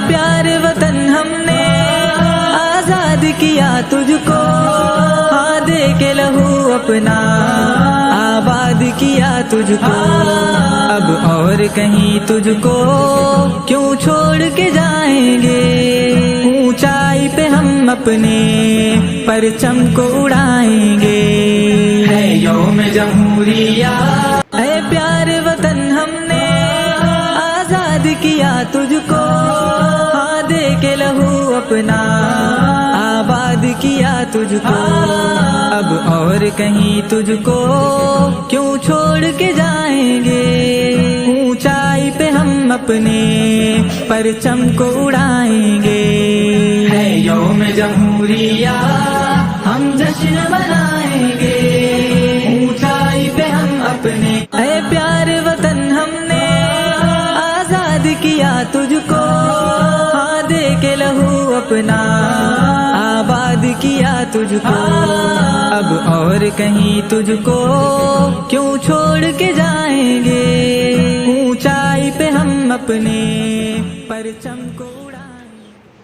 प्यार वतन हमने आजाद किया तुझको, हाँ दे के लहू अपना आबाद किया तुझको। अब और कहीं तुझको क्यों छोड़ के जाएंगे, ऊंचाई पे हम अपने परचम को उड़ाएंगे। है यौम जमहूरिया, है प्यार वतन हमने आजाद किया तुझको, हाँ दे के लहू अपना आबाद किया तुझको। अब और कहीं तुझको क्यों छोड़ के जाएंगे, ऊंचाई पे हम अपने परचम को उड़ाएंगे। है यौम जमहूरिया, हम जश्न मनाएंगे, ऊंचाई पे हम अपने। है प्यार वतन हमने आजाद किया तुझको, हाँ दे के लहू अपना आबाद किया तुझको। अब और कहीं तुझको क्यों छोड़ के जाएंगे, ऊंचाई पे हम अपने परचम को।